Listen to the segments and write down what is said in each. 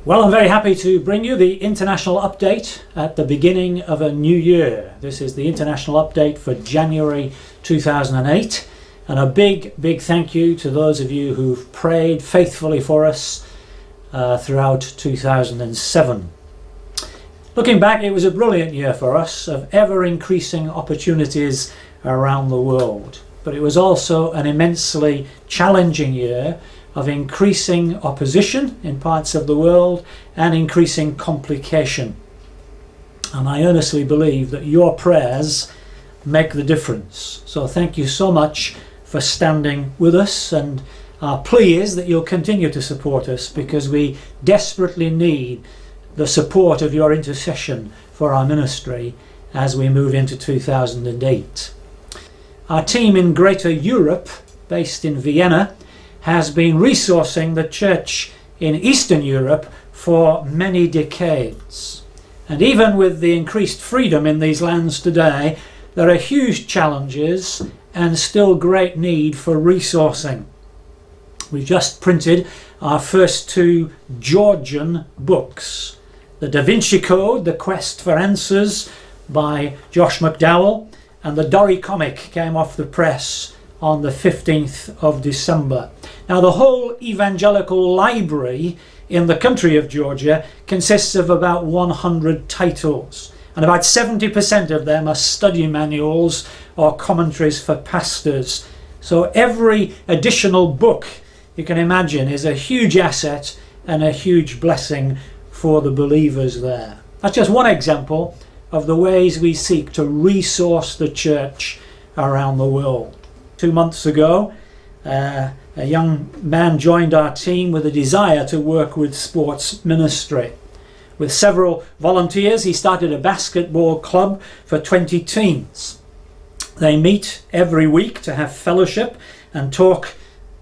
Well, I'm very happy to bring you the international update at the beginning of a new year. This is the international update for January 2008, and a big thank you to those of you who've prayed faithfully for us throughout 2007. Looking back, it was a brilliant year for us of ever-increasing opportunities around the world, but it was also an immensely challenging year of increasing opposition in parts of the world and increasing complication. And I earnestly believe that your prayers make the difference. So thank you so much for standing with us, and our plea is that you'll continue to support us, because we desperately need the support of your intercession for our ministry as we move into 2008. Our team in Greater Europe, based in Vienna, has been resourcing the church in Eastern Europe for many decades. And even with the increased freedom in these lands today, there are huge challenges and still great need for resourcing. We've just printed our first two Georgian books, The Da Vinci Code, The Quest for Answers by Josh McDowell, and the Dory comic came off the press on the 15th of December. Now, the whole evangelical library in the country of Georgia consists of about 100 titles, and about 70% of them are study manuals or commentaries for pastors. So every additional book you can imagine is a huge asset and a huge blessing for the believers there. That's just one example of the ways we seek to resource the church around the world. 2 months ago, a young man joined our team with a desire to work with sports ministry. With several volunteers, he started a basketball club for 20 teens. They meet every week to have fellowship and talk,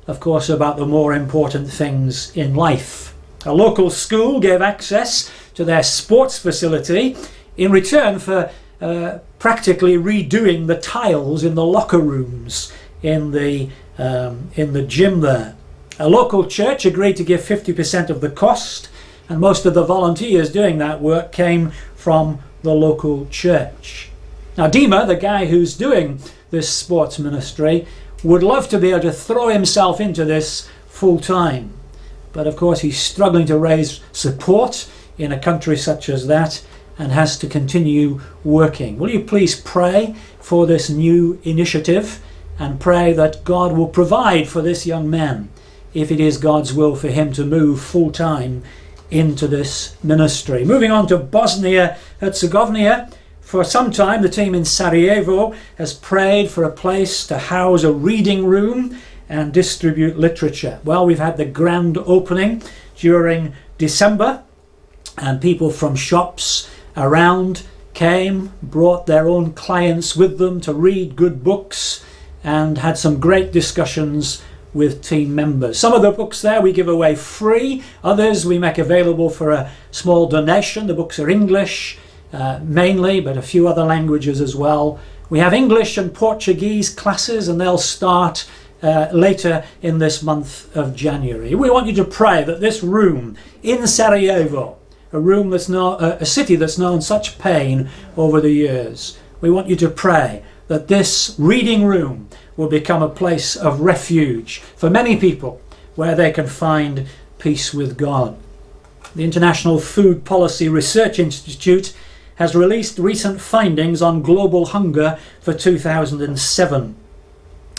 of course, about the more important things in life. A local school gave access to their sports facility in return for practically redoing the tiles in the locker rooms in the gym there. A local church agreed to give 50% of the cost, and most of the volunteers doing that work came from the local church. Now, Dima, the guy who's doing this sports ministry, would love to be able to throw himself into this full time, but of course he's struggling to raise support in a country such as that and has to continue working. Will you please pray for this new initiative, and pray that God will provide for this young man if it is God's will for him to move full-time into this ministry. Moving on to Bosnia-Herzegovina. For some time, the team in Sarajevo has prayed for a place to house a reading room and distribute literature. Well, we've had the grand opening during December, and people from shops around came, brought their own clients with them to read good books, and had some great discussions with team members. Some of the books there we give away free, others we make available for a small donation. The books are English mainly, but a few other languages as well. We have English and Portuguese classes, and they'll start later in this month of January. We want you to pray that this room in Sarajevo, a city that's known such pain over the years, we want you to pray that this reading room will become a place of refuge for many people where they can find peace with God. The International Food Policy Research Institute has released recent findings on global hunger for 2007.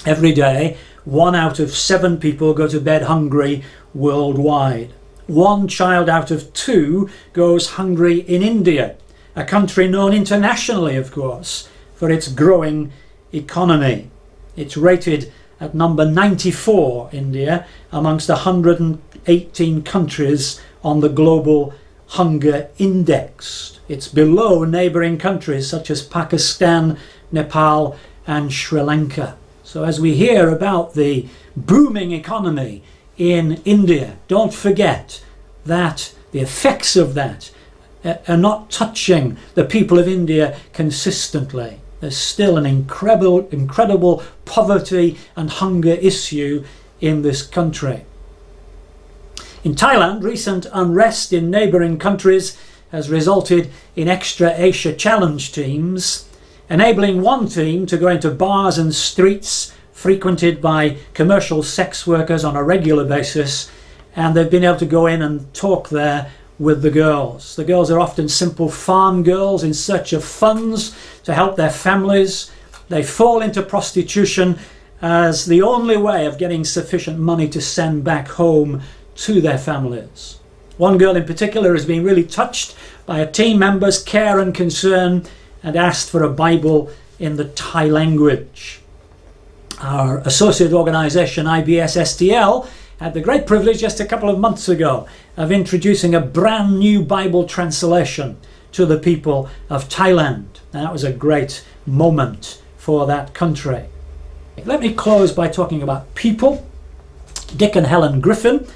Every day, 1 out of 7 people go to bed hungry worldwide. 1 child out of 2 goes hungry in India, a country known internationally, of course, for its growing economy. It's rated at number 94, India, amongst 118 countries on the Global Hunger Index. It's below neighbouring countries such as Pakistan, Nepal and Sri Lanka. So as we hear about the booming economy in India, don't forget that the effects of that are not touching the people of India consistently. There's still an incredible poverty and hunger issue in this country. In Thailand, recent unrest in neighbouring countries has resulted in extra Asia Challenge teams, enabling one team to go into bars and streets frequented by commercial sex workers on a regular basis, and they've been able to go in and talk there with the girls. The girls are often simple farm girls in search of funds to help their families. They fall into prostitution as the only way of getting sufficient money to send back home to their families. One girl in particular has been really touched by a team member's care and concern and asked for a Bible in the Thai language. Our associate organisation IBS STL had the great privilege just a couple of months ago of introducing a brand new Bible translation to the people of Thailand. And that was a great moment for that country. Let me close by talking about people. Dick and Helen Griffin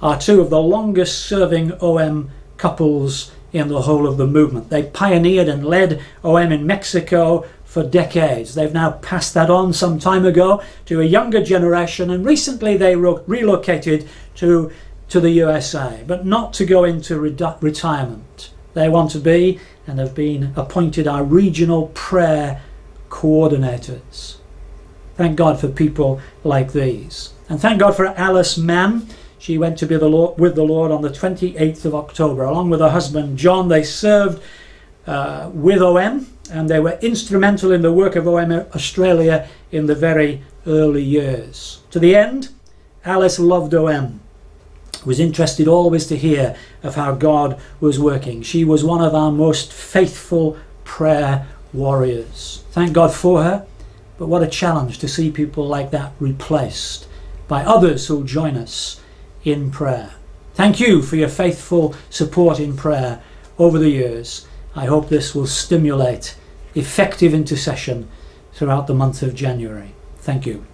are two of the longest serving OM couples in the whole of the movement. They pioneered and led OM in Mexico for decades. They've now passed that on some time ago to a younger generation, and recently they relocated to the USA, but not to go into retirement. They want to be and have been appointed our regional prayer coordinators. Thank God for people like these. And thank God for Alice Mann. She went to be with the Lord on the 28th of October. Along with her husband John, they served with OM, and they were instrumental in the work of OM Australia in the very early years. To the end, Alice loved OM, was interested always to hear of how God was working. She was one of our most faithful prayer warriors. Thank God for her, but what a challenge to see people like that replaced by others who'll join us in prayer. Thank you for your faithful support in prayer over the years. I hope this will stimulate effective intercession throughout the month of January. Thank you.